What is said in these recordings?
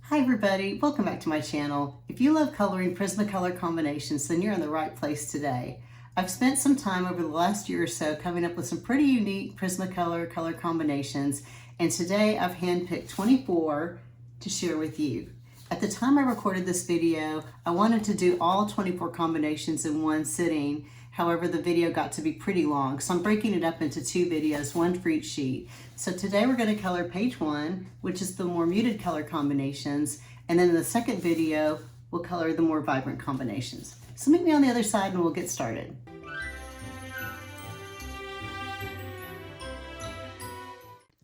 Hi everybody, welcome back to my channel. If you love coloring Prismacolor combinations, then you're in the right place today. I've spent some time over the last year or so coming up with some pretty unique Prismacolor color combinations, and today I've handpicked 24 to share with you. At the time I recorded this video, I wanted to do all 24 combinations in one sitting. However, the video got to be pretty long, so I'm breaking it up into two videos, one for each sheet. So today we're going to color page 1, which is the more muted color combinations, and then in the second video, we'll color the more vibrant combinations. So meet me on the other side and we'll get started.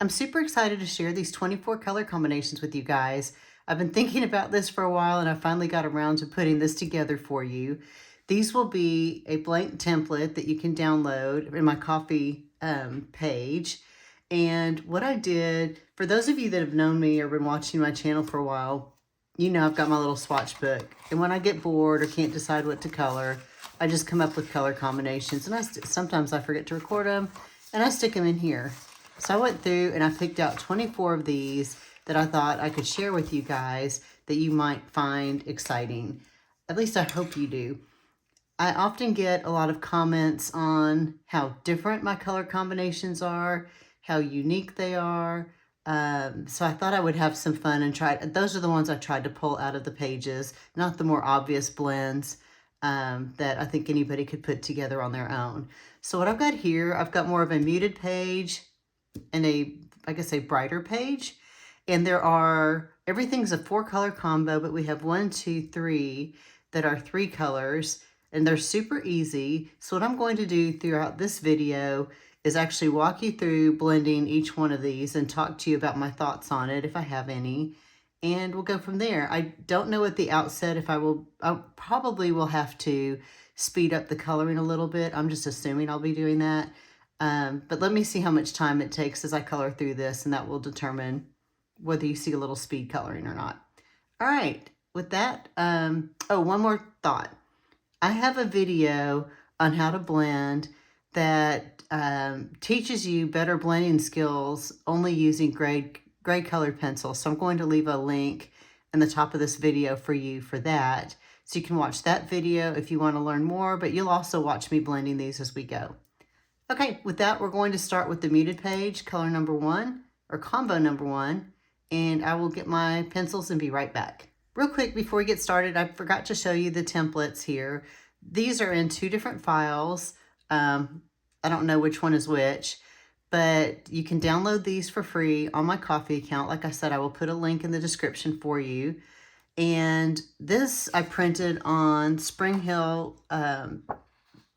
I'm super excited to share these 24 color combinations with you guys. I've been thinking about this for a while and I finally got around to putting this together for you. These will be a blank template that you can download in my coffee page. And what I did, for those of you that have known me or been watching my channel for a while, you know I've got my little swatch book. And when I get bored or can't decide what to color, I just come up with color combinations. And sometimes I forget to record them and I stick them in here. So I went through and I picked out 24 of these that I thought I could share with you guys that you might find exciting. At least I hope you do. I often get a lot of comments on how different my color combinations are, how unique they are. So I thought I would have some fun and try. Those are the ones I tried to pull out of the pages, not the more obvious blends that I think anybody could put together on their own. So what I've got here, I've got more of a muted page and I guess a brighter page. And everything's a 4-color combo, but we have 1, 2, 3 that are 3 colors. And they're super easy. So what I'm going to do throughout this video is actually walk you through blending each one of these and talk to you about my thoughts on it, if I have any. And we'll go from there. I don't know at the outset if I probably will have to speed up the coloring a little bit. I'm just assuming I'll be doing that. But let me see how much time it takes as I color through this, and that will determine whether you see a little speed coloring or not. All right, with that, oh, one more thought. I have a video on how to blend that teaches you better blending skills only using gray colored pencils. So I'm going to leave a link in the top of this video for you for that. So you can watch that video if you want to learn more, but you'll also watch me blending these as we go. Okay, with that, we're going to start with the muted page, color number 1, or combo number 1, and I will get my pencils and be right back. Real quick before we get started, I forgot to show you the templates here. These are in 2 different files. I don't know which one is which, but you can download these for free on my coffee account. Like I said, I will put a link in the description for you. And this I printed on Spring Hill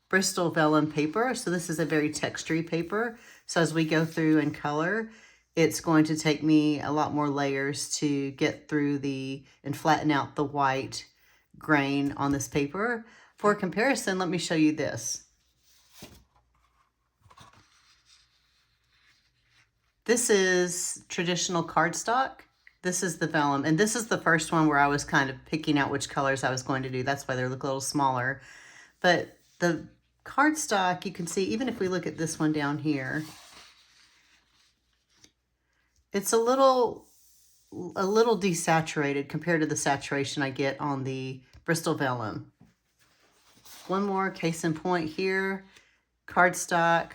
Bristol vellum paper. So this is a very textury paper. So as we go through and color, it's going to take me a lot more layers to get through and flatten out the white grain on this paper. For comparison, let me show you this. This is traditional cardstock. This is the vellum, and this is the first one where I was kind of picking out which colors I was going to do. That's why they look a little smaller. But the cardstock, you can see, even if we look at this one down here, it's a little desaturated compared to the saturation I get on the Bristol vellum. One more case in point here, cardstock,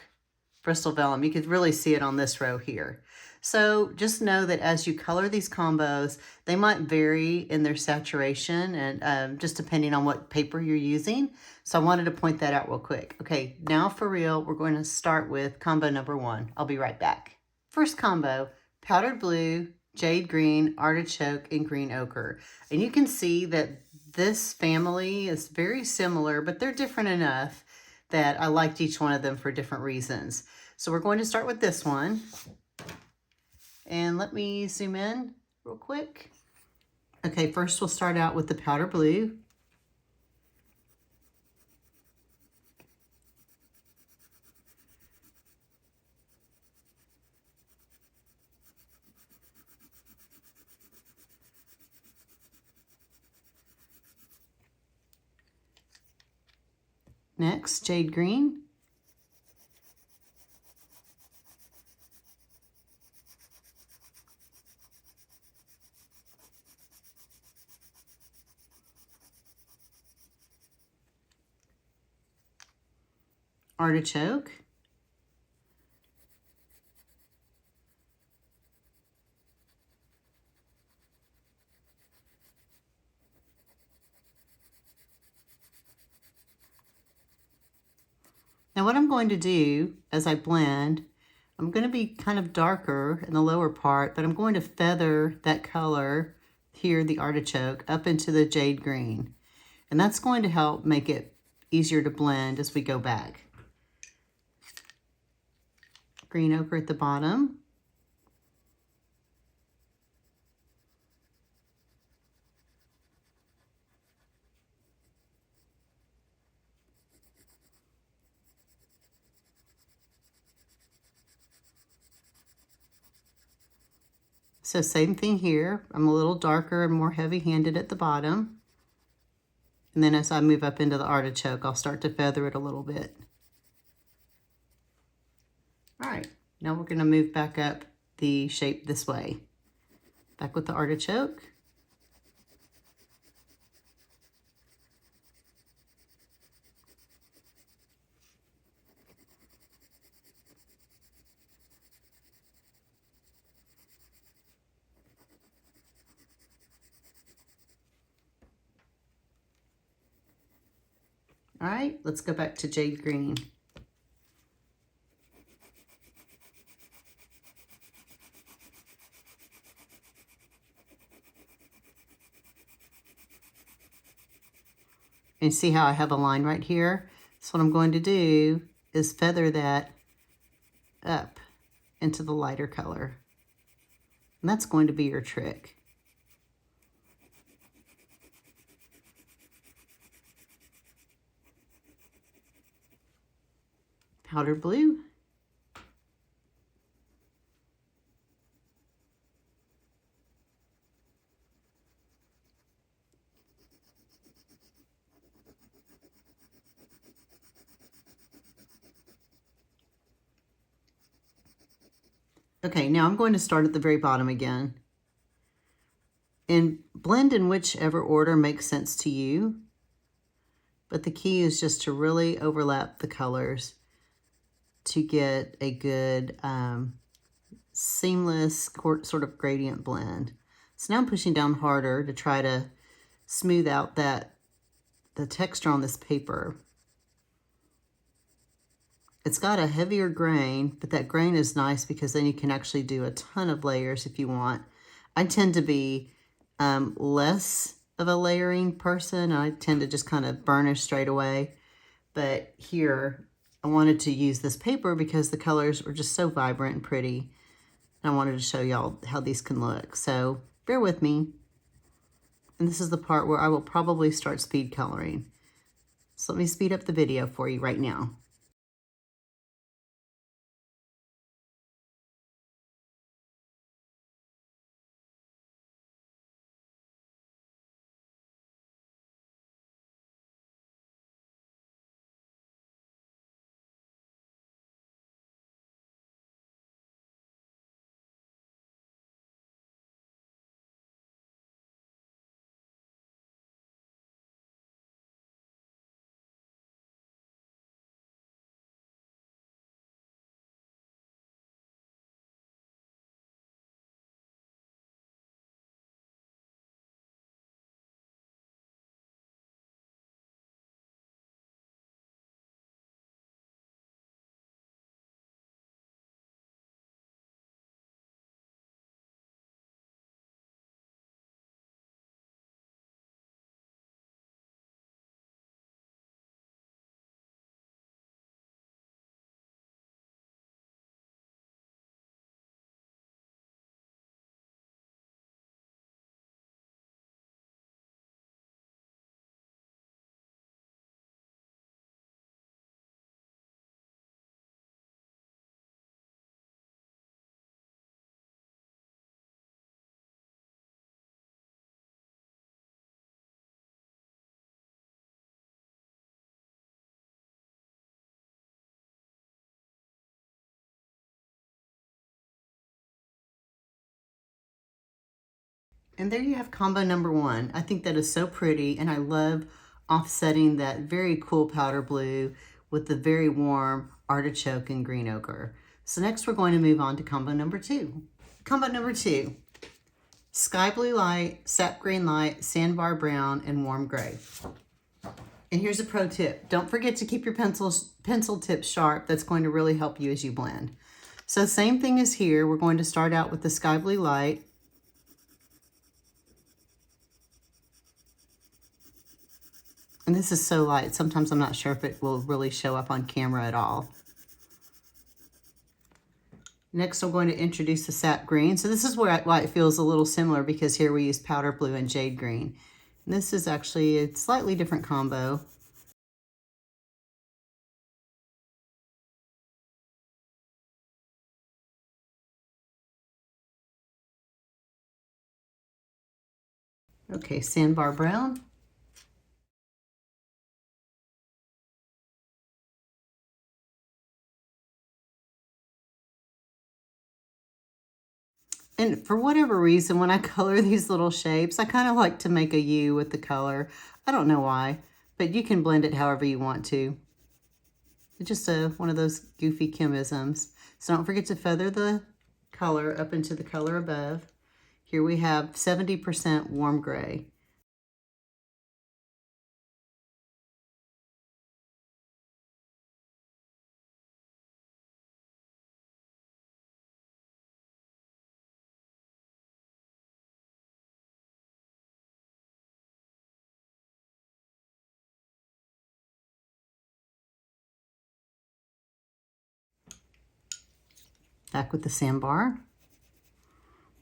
Bristol vellum. You could really see it on this row here. So just know that as you color these combos, they might vary in their saturation and just depending on what paper you're using. So I wanted to point that out real quick. Okay, now for real, we're going to start with combo number 1. I'll be right back. First combo, powdered blue, jade green, artichoke, and green ochre. And you can see that this family is very similar, but they're different enough that I liked each one of them for different reasons. So we're going to start with this one. And let me zoom in real quick. Okay, first we'll start out with the powder blue. Next, jade green. artichoke. Now what I'm going to do as I blend, I'm going to be kind of darker in the lower part, but I'm going to feather that color here, the artichoke, up into the jade green. And that's going to help make it easier to blend as we go back. Green ochre at the bottom. So same thing here. I'm a little darker and more heavy-handed at the bottom. And then as I move up into the artichoke, I'll start to feather it a little bit. All right, now we're gonna move back up the shape this way. Back with the artichoke. All right, let's go back to jade green. And see how I have a line right here? So what I'm going to do is feather that up into the lighter color. And that's going to be your trick. Powder blue. Okay, now I'm going to start at the very bottom again. And blend in whichever order makes sense to you. But the key is just to really overlap the colors to get a good seamless sort of gradient blend. So now I'm pushing down harder to try to smooth out the texture on this paper. It's got a heavier grain, but that grain is nice because then you can actually do a ton of layers if you want. I tend to be less of a layering person. I tend to just kind of burnish straight away. But here, I wanted to use this paper because the colors were just so vibrant and pretty. And I wanted to show y'all how these can look. So bear with me. And this is the part where I will probably start speed coloring. So let me speed up the video for you right now. And there you have combo number one. I think that is so pretty, and I love offsetting that very cool powder blue with the very warm artichoke and green ochre. So next we're going to move on to combo number 2. Combo number 2, sky blue light, sap green light, sandbar brown, and warm gray. And here's a pro tip. Don't forget to keep your pencil tips sharp. That's going to really help you as you blend. So same thing as here. We're going to start out with the sky blue light. And this is so light. Sometimes I'm not sure if it will really show up on camera at all. Next, I'm going to introduce the sap green. So this is why it feels a little similar, because here we use powder blue and jade green. And this is actually a slightly different combo. Okay, sandbar brown. And for whatever reason, when I color these little shapes, I kind of like to make a U with the color. I don't know why, but you can blend it however you want to. It's just one of those goofy chemisms. So don't forget to feather the color up into the color above. Here we have 70% warm gray. Back with the sandbar.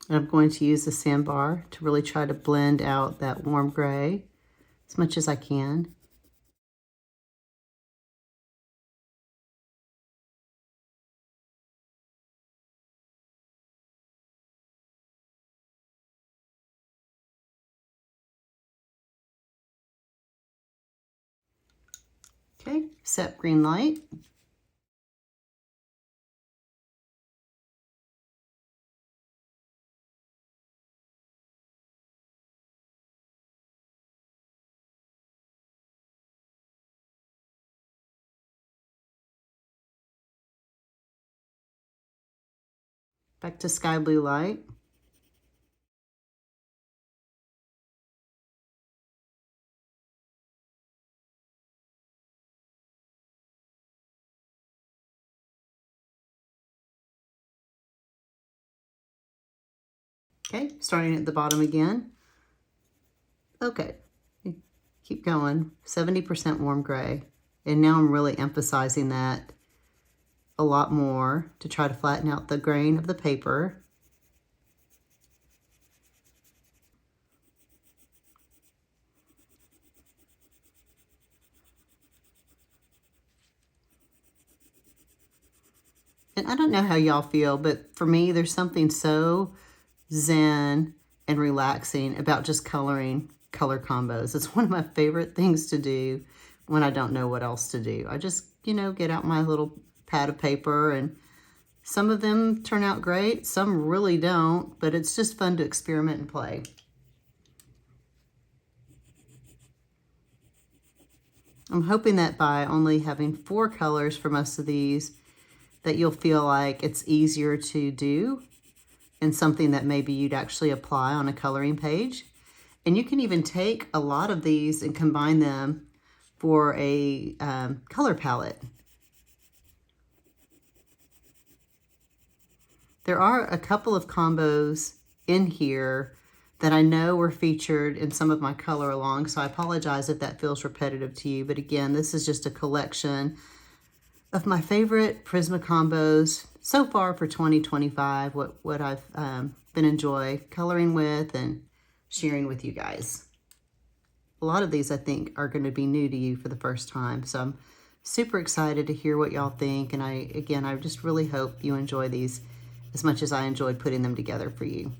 And I'm going to use the sandbar to really try to blend out that warm gray as much as I can. Okay, sap green light. Back to sky blue light. Okay, starting at the bottom again. Okay, keep going. 70% warm gray. And now I'm really emphasizing that a lot more to try to flatten out the grain of the paper. And I don't know how y'all feel, but for me, there's something so zen and relaxing about just coloring color combos. It's one of my favorite things to do when I don't know what else to do. I just, get out my little pad of paper, and some of them turn out great, some really don't, but it's just fun to experiment and play. I'm hoping that by only having 4 colors for most of these, that you'll feel like it's easier to do and something that maybe you'd actually apply on a coloring page. And you can even take a lot of these and combine them for a color palette. There are a couple of combos in here that I know were featured in some of my color along, so I apologize if that feels repetitive to you. But again, this is just a collection of my favorite Prisma combos so far for 2025, what I've been enjoy coloring with and sharing with you guys. A lot of these I think are going to be new to you for the first time, so I'm super excited to hear what y'all think. And I just really hope you enjoy these as much as I enjoyed putting them together for you.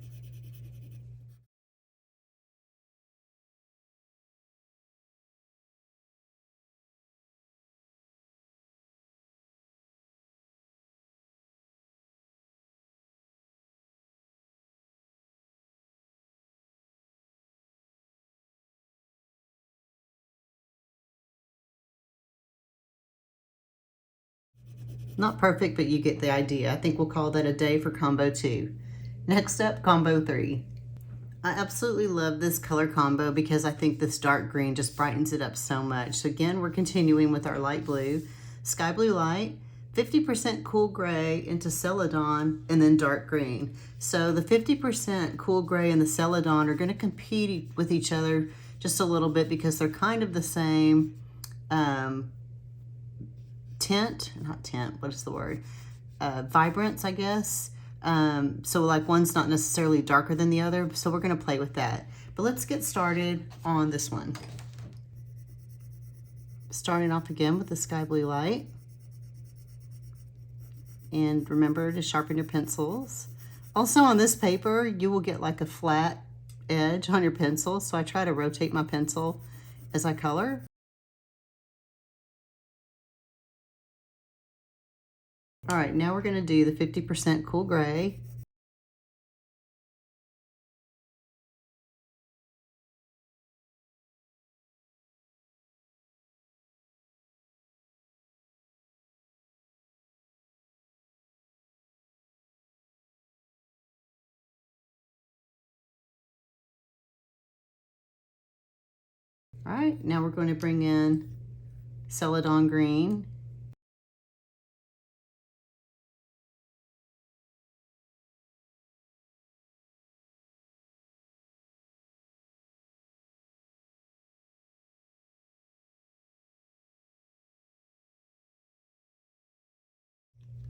Not perfect, but you get the idea. I think we'll call that a day for combo 2. Next up, combo 3. I absolutely love this color combo because I think this dark green just brightens it up so much. So again, we're continuing with our light blue, sky blue light, 50% cool gray into celadon, and then dark green. So the 50% cool gray and the celadon are going to compete with each other just a little bit because they're kind of the same vibrance, I guess. So like one's not necessarily darker than the other, so we're going to play with that. But let's get started on this one. Starting off again with the sky blue light. And remember to sharpen your pencils. Also on this paper, you will get like a flat edge on your pencil, so I try to rotate my pencil as I color. All right, now we're going to do the 50% cool gray. All right, now we're going to bring in celadon green.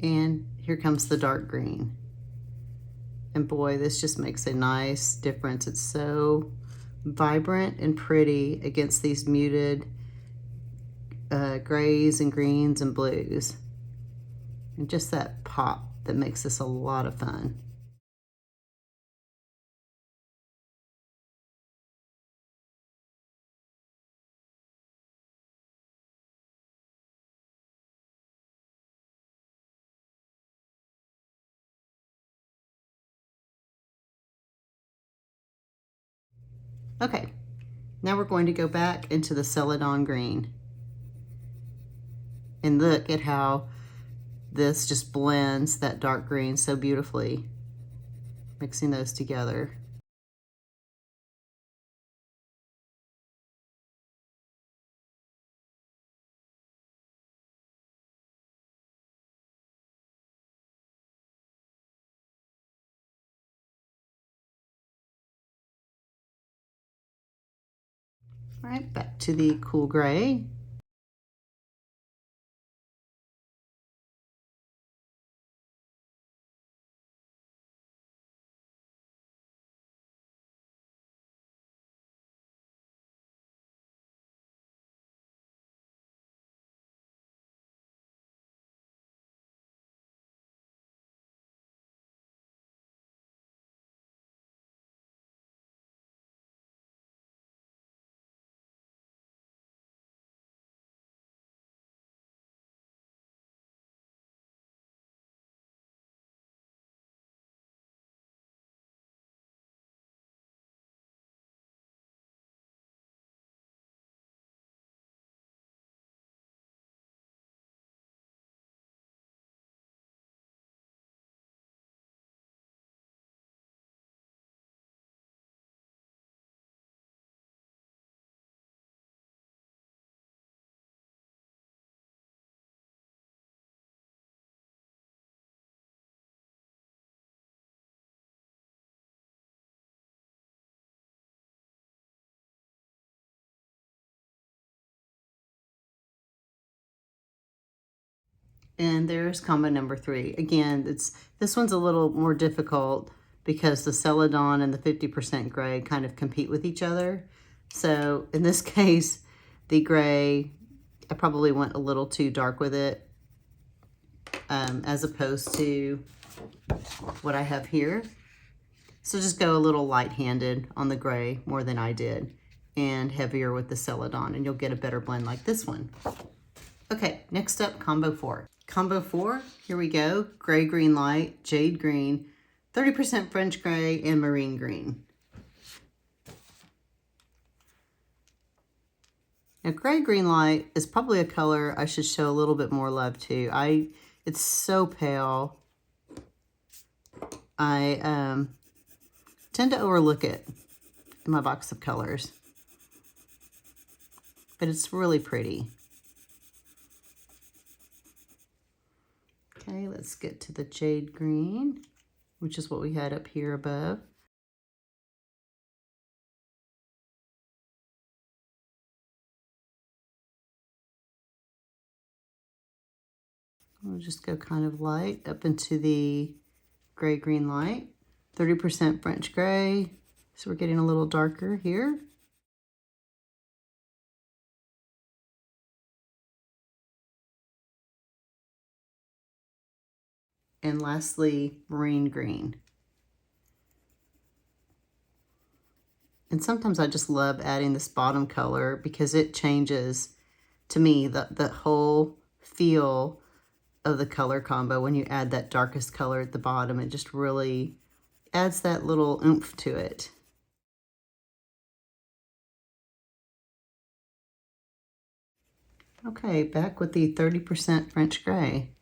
And here comes the dark green. And boy, this just makes a nice difference. It's so vibrant and pretty against these muted grays and greens and blues. And just that pop that makes this a lot of fun. Okay, now we're going to go back into the celadon green. And look at how this just blends that dark green so beautifully, mixing those together. All right, back to the cool gray. And there's combo number 3. Again, this one's a little more difficult because the celadon and the 50% gray kind of compete with each other. So in this case, the gray, I probably went a little too dark with it, as opposed to what I have here. So just go a little light-handed on the gray more than I did, and heavier with the celadon, and you'll get a better blend like this one. Okay, next up, combo 4. Combo 4, here we go. Gray, green light, jade green, 30% French gray, and marine green. Now, gray, green light is probably a color I should show a little bit more love to. It's so pale. I tend to overlook it in my box of colors, but it's really pretty. Okay, let's get to the jade green, which is what we had up here above. We'll just go kind of light up into the gray-green light. 30% French gray, so we're getting a little darker here. And lastly, marine green. And sometimes I just love adding this bottom color because it changes, to me, the whole feel of the color combo. When you add that darkest color at the bottom, it just really adds that little oomph to it. Okay, back with the 30% French gray.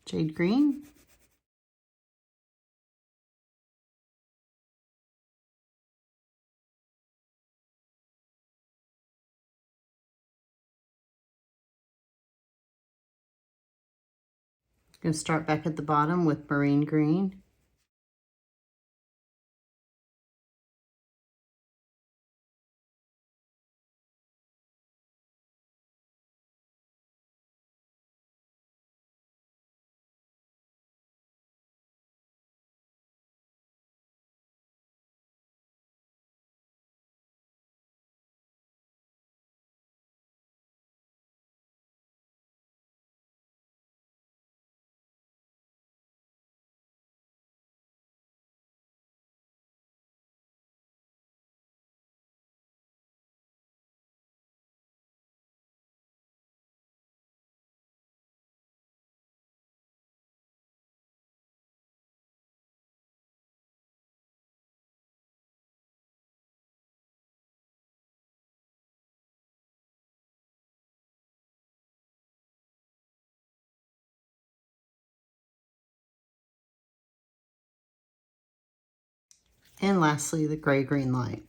Jade green. Going to start back at the bottom with marine green. And lastly, the gray-green light.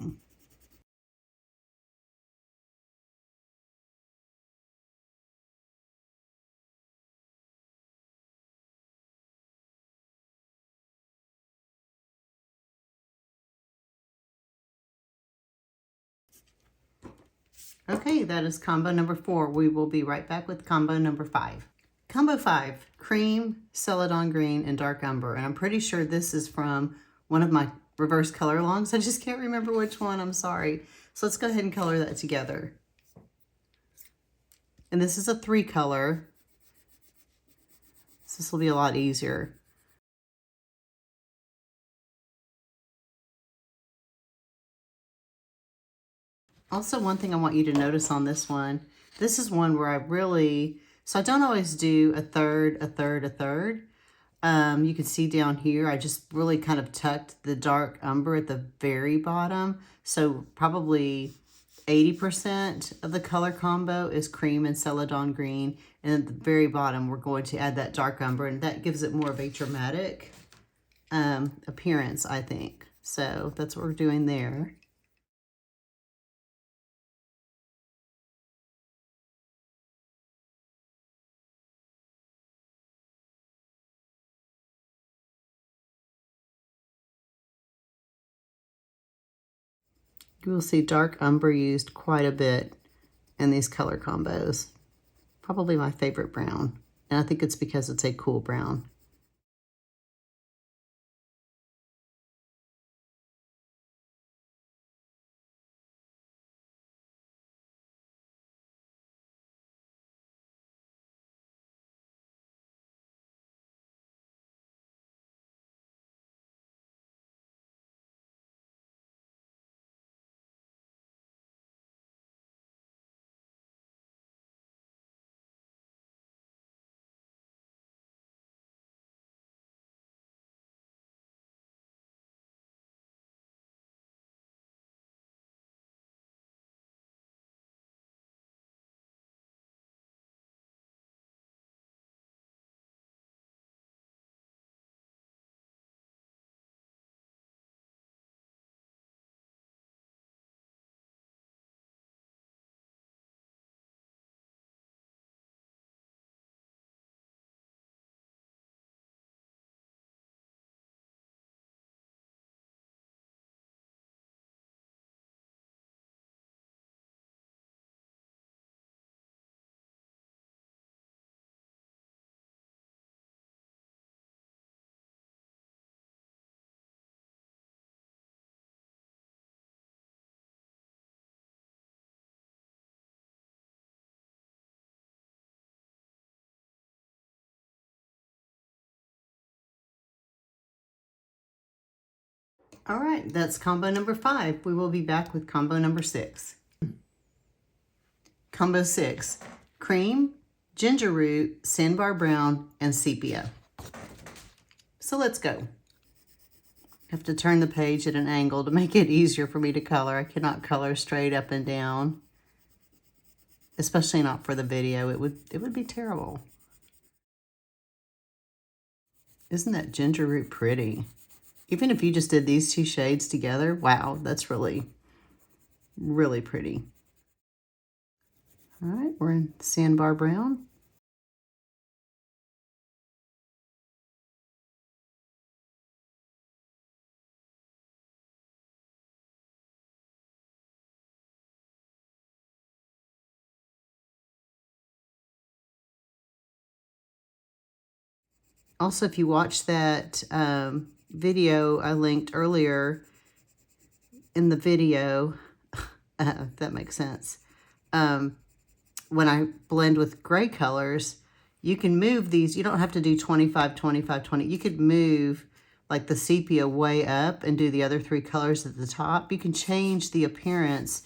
Okay, that is combo number 4. We will be right back with combo number 5. Combo 5, cream, celadon green, and dark umber. And I'm pretty sure this is from one of my reverse color alongs. I just can't remember which one, I'm sorry. So let's go ahead and color that together. And this is a 3 color, so this will be a lot easier. Also, one thing I want you to notice on this one, this is one where I really, so I don't always do a third, a third, a third. You can see down here, I just really kind of tucked the dark umber at the very bottom. So probably 80% of the color combo is cream and celadon green. And at the very bottom, we're going to add that dark umber, and that gives it more of a dramatic appearance, I think. So that's what we're doing there. You will see dark umber used quite a bit in these color combos. Probably my favorite brown. And I think it's because it's a cool brown. All right, that's combo number 5. We will be back with combo number 6. Combo 6, cream, ginger root, sandbar brown, and sepia. So let's go. I have to turn the page at an angle to make it easier for me to color. I cannot color straight up and down, especially not for the video. It would be terrible. Isn't that ginger root pretty? Even if you just did these 2 shades together, wow, that's really, really pretty. All right, we're in sandbar brown. Also, if you watch that video I linked earlier in the video, if that makes sense, when I blend with gray colors, you can move these. You don't have to do 25, 25, 20. You could move like the sepia way up and do the other 3 colors at the top. You can change the appearance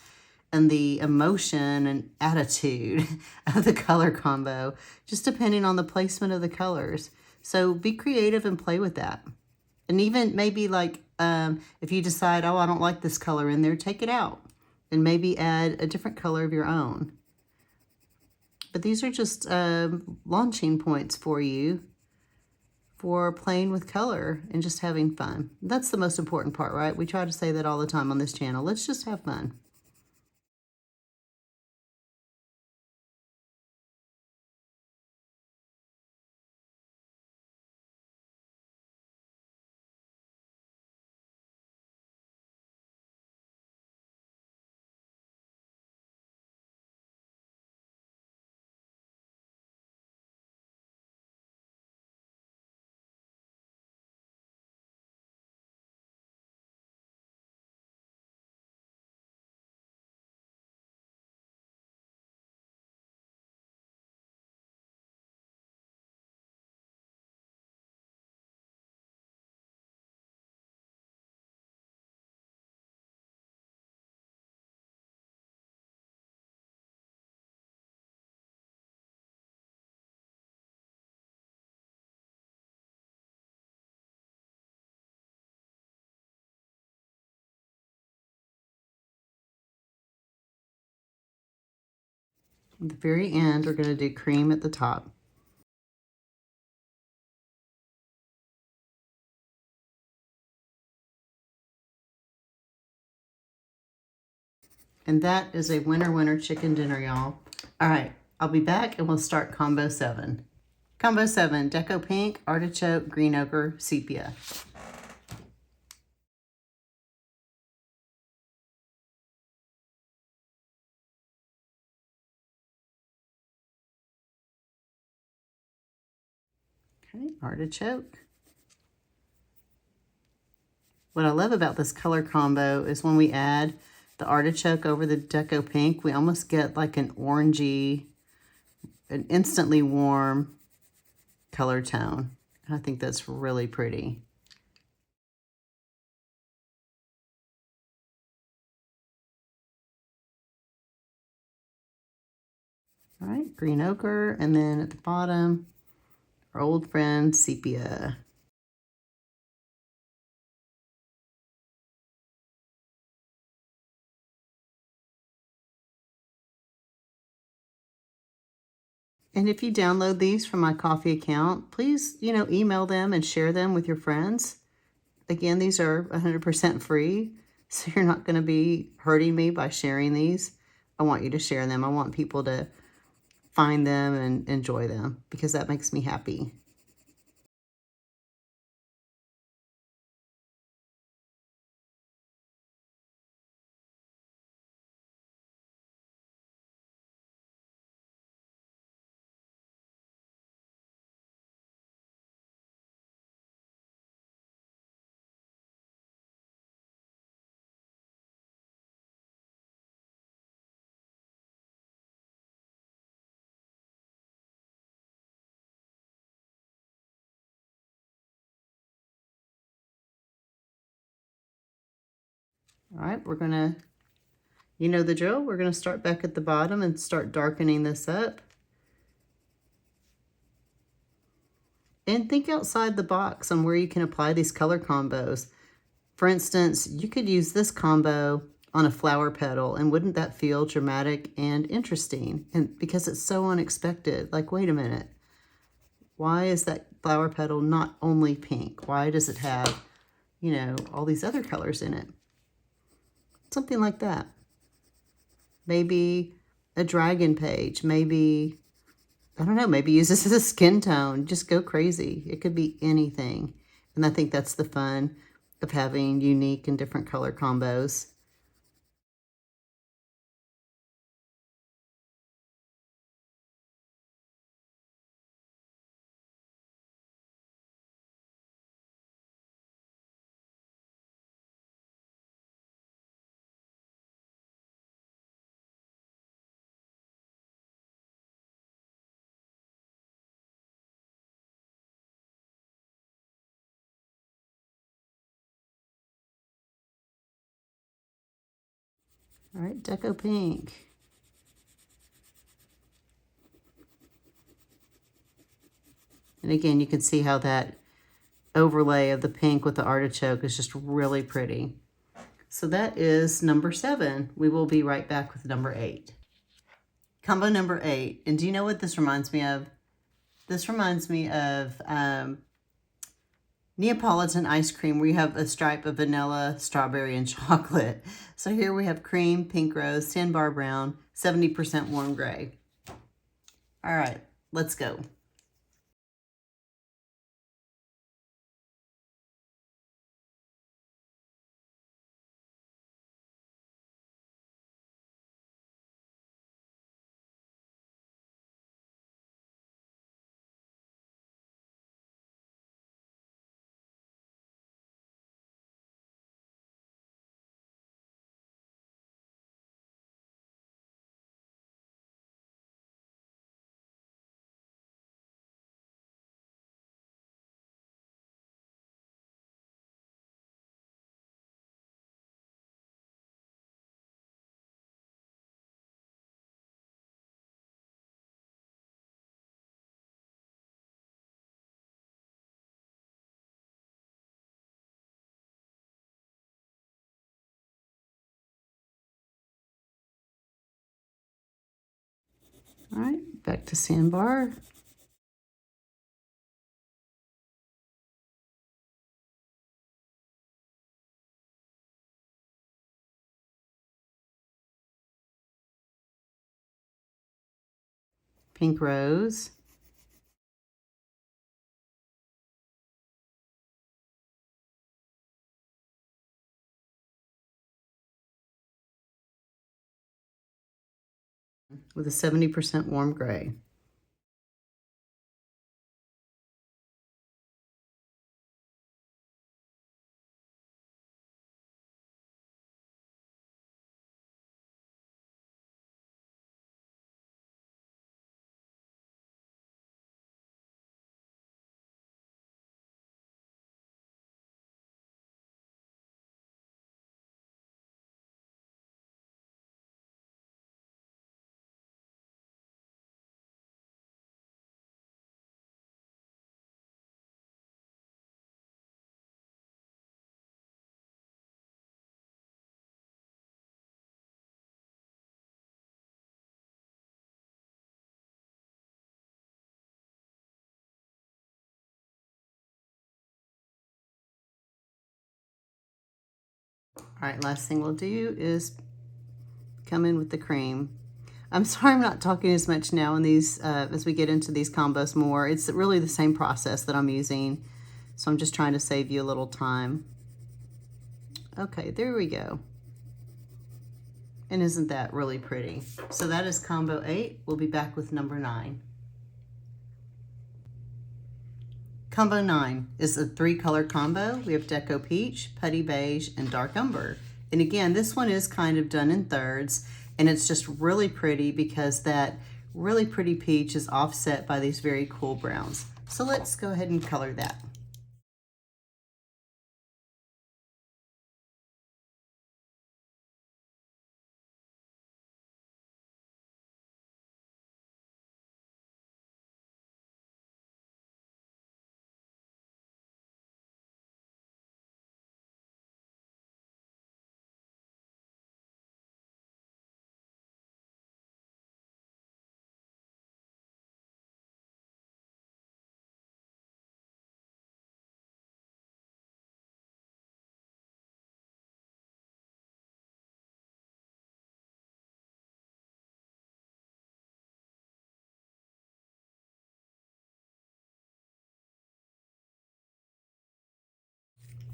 and the emotion and attitude of the color combo, just depending on the placement of the colors. So be creative and play with that. And even maybe like if you decide, oh, I don't like this color in there, take it out and maybe add a different color of your own. But these are just launching points for you for playing with color and just having fun. That's the most important part, right? We try to say that all the time on this channel. Let's just have fun. At the very end, we're going to do cream at the top. And that is a winner, winner chicken dinner, y'all. All right, I'll be back and we'll start combo 7. Combo 7, Deco Pink, Artichoke, Green Ochre, Sepia. Okay, Artichoke. What I love about this color combo is when we add the artichoke over the Deco Pink, we almost get like an orangey, an instantly warm color tone. I think that's really pretty. All right, Green Ochre, and then at the bottom, our old friend, Sepia. And if you download these from my Ko-fi account, please, email them and share them with your friends. Again, these are 100% free, so you're not going to be hurting me by sharing these. I want you to share them. I want people to find them and enjoy them because that makes me happy. All right, we're gonna, you know the drill. We're gonna start back at the bottom and start darkening this up. And think outside the box on where you can apply these color combos. For instance, you could use this combo on a flower petal, and wouldn't that feel dramatic and interesting? And because it's so unexpected, like, wait a minute, why is that flower petal not only pink? Why does it have, you know, all these other colors in it? Something like that. Maybe a dragon page, maybe, I don't know, maybe use this as a skin tone. Just go crazy. It could be anything. And I think that's the fun of having unique and different color combos. All right, Deco Pink. And again, you can see how that overlay of the pink with the artichoke is just really pretty. So that is number 7. We will be right back with number 8. Combo number 8. And do you know what this reminds me of? This reminds me of Neapolitan ice cream, where you have a stripe of vanilla, strawberry, and chocolate. So here we have cream, pink rose, sandbar brown, 70% warm gray. All right, let's go. All right, back to sandbar. Pink rose. With a 70% warm gray. All right, last thing we'll do is come in with the cream. I'm sorry I'm not talking as much now in these as we get into these combos more. It's really the same process that I'm using, so I'm just trying to save you a little time. Okay, there we go. And isn't that really pretty? So that is combo 8. We'll be back with number 9. Combo 9 is a 3-color combo. We have Deco Peach, Putty Beige, and Dark Umber. And again, this one is kind of done in thirds, and it's just really pretty because that really pretty peach is offset by these very cool browns. So let's go ahead and color that.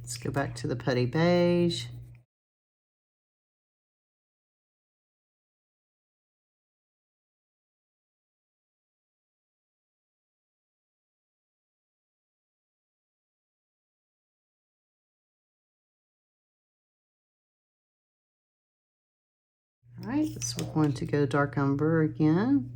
Let's go back to the putty beige. All right, so we're going to go dark umber again.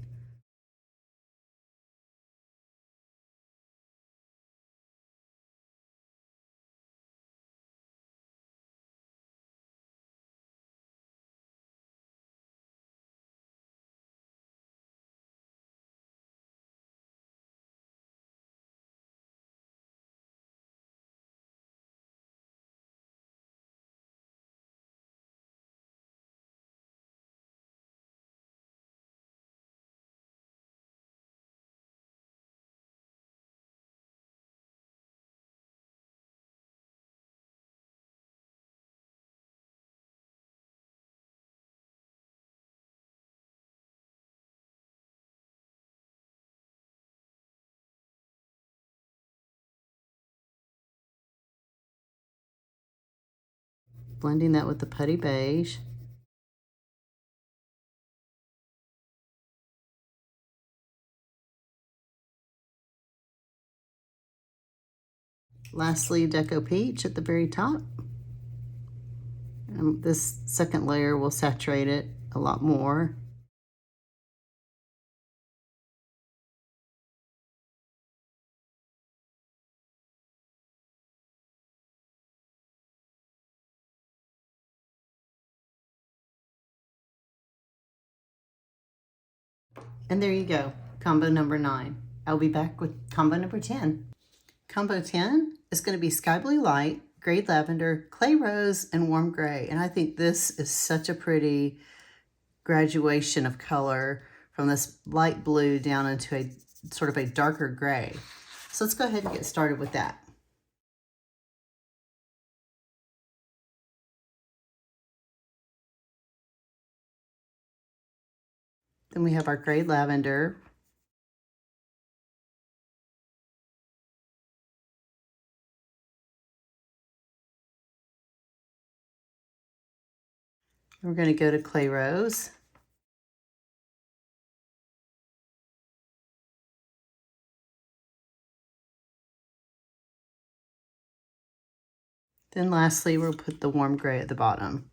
Blending that with the putty beige. Lastly, Deco Peach at the very top. And this second layer will saturate it a lot more. And there you go, combo number 9. I'll be back with combo number 10. Combo 10 is going to be Sky Blue Light, Gray Lavender, Clay Rose, and Warm Gray. And I think this is such a pretty graduation of color from this light blue down into a sort of a darker gray. So let's go ahead and get started with that. Then we have our Gray Lavender. We're going to go to Clay Rose. Then lastly, we'll put the Warm Gray at the bottom.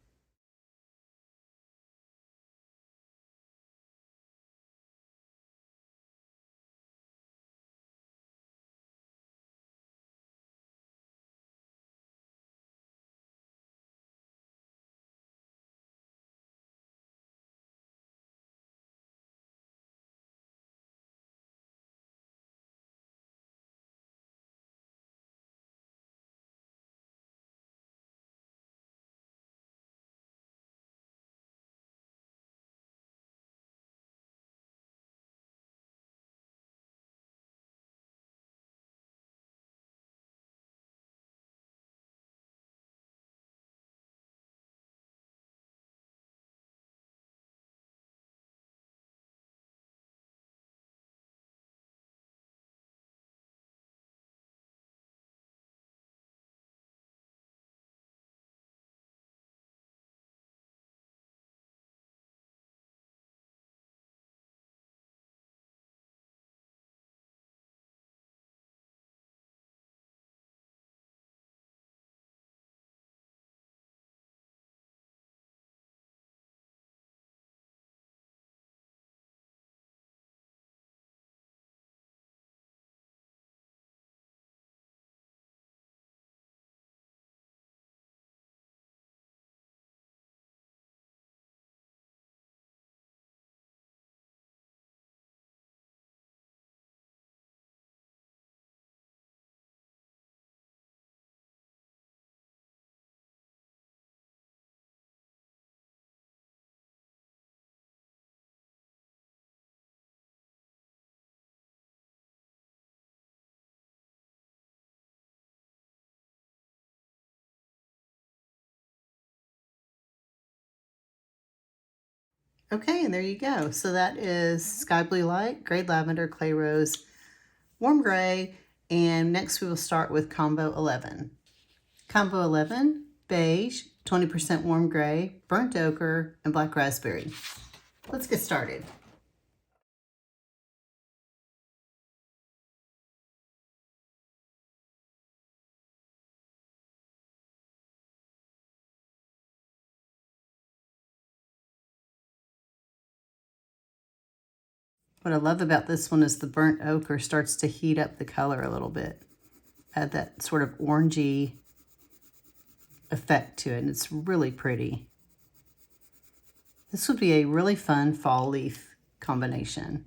Okay, and there you go. So that is Sky Blue Light, Gray Lavender, Clay Rose, Warm Gray, and next we will start with combo 11. Combo 11, beige, 20% warm gray, burnt ochre, and black raspberry. Let's get started. What I love about this one is the burnt ochre starts to heat up the color a little bit. Add that sort of orangey effect to it, and it's really pretty. This would be a really fun fall leaf combination.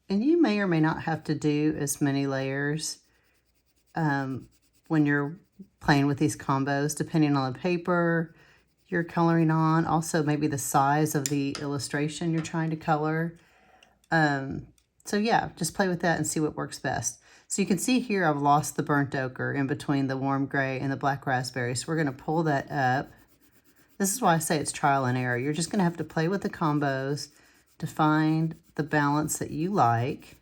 And you may or may not have to do as many layers when you're playing with these combos, depending on the paper you're coloring on. Also, maybe the size of the illustration you're trying to color. So yeah, just play with that and see what works best. So you can see here I've lost the burnt ochre in between the warm gray and the black raspberry. So we're going to pull that up. This is why I say it's trial and error. You're just going to have to play with the combos to find the balance that you like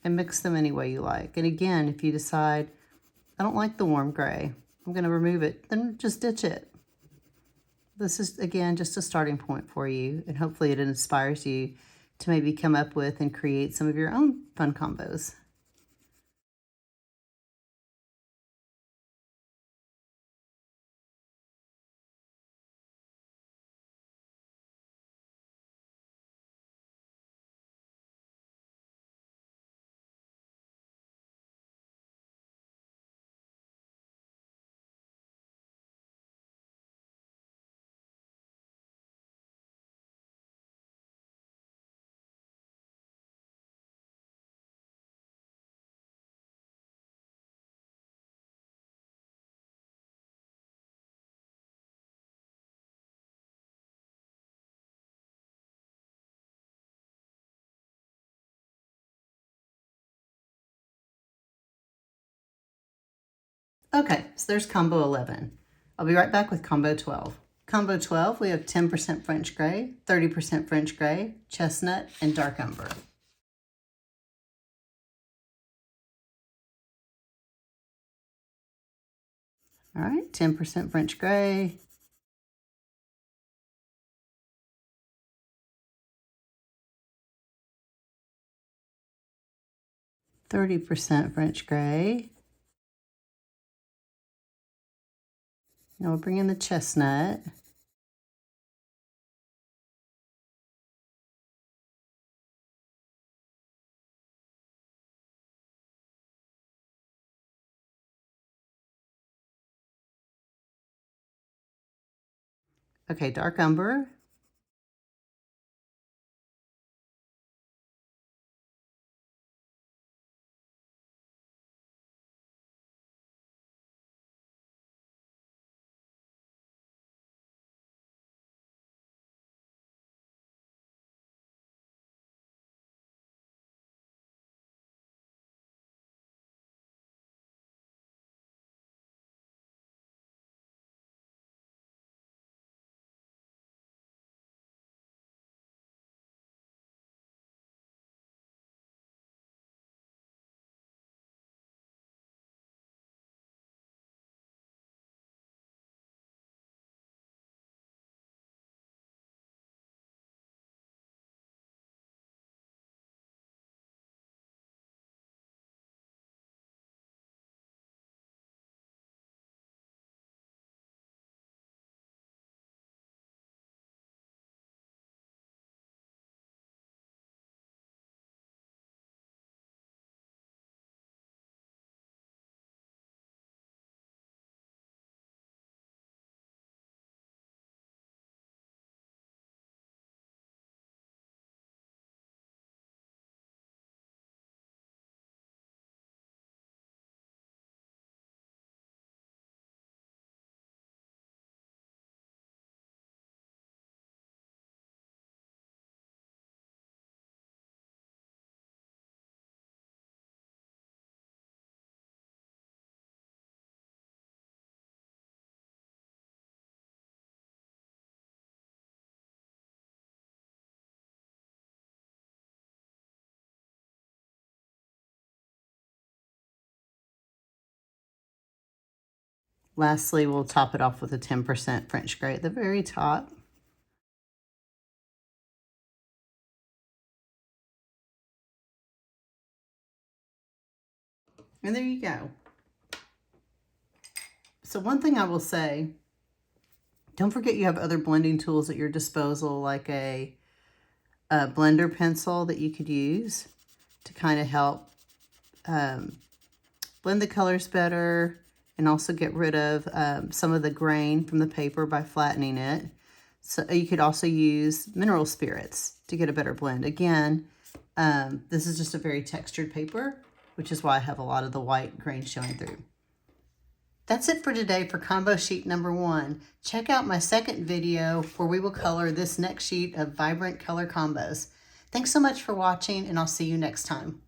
and mix them any way you like. And again, if you decide, I don't like the warm gray, I'm going to remove it, then just ditch it. This is, again, just a starting point for you, and hopefully it inspires you to maybe come up with and create some of your own fun combos. Okay, so there's combo 11. I'll be right back with combo 12. Combo 12, we have 10% French gray, 30% French gray, chestnut, and dark umber. All right, 10% French gray, 30% French gray. Now we'll bring in the chestnut. Okay, dark umber. Lastly, we'll top it off with a 10% French gray at the very top. And there you go. So one thing I will say, don't forget you have other blending tools at your disposal, like a blender pencil that you could use to kind of help blend the colors better and also get rid of some of the grain from the paper by flattening it. So you could also use mineral spirits to get a better blend. Again, this is just a very textured paper, which is why I have a lot of the white grain showing through. That's it for today for combo sheet number 1. Check out my second video where we will color this next sheet of vibrant color combos. Thanks so much for watching, and I'll see you next time.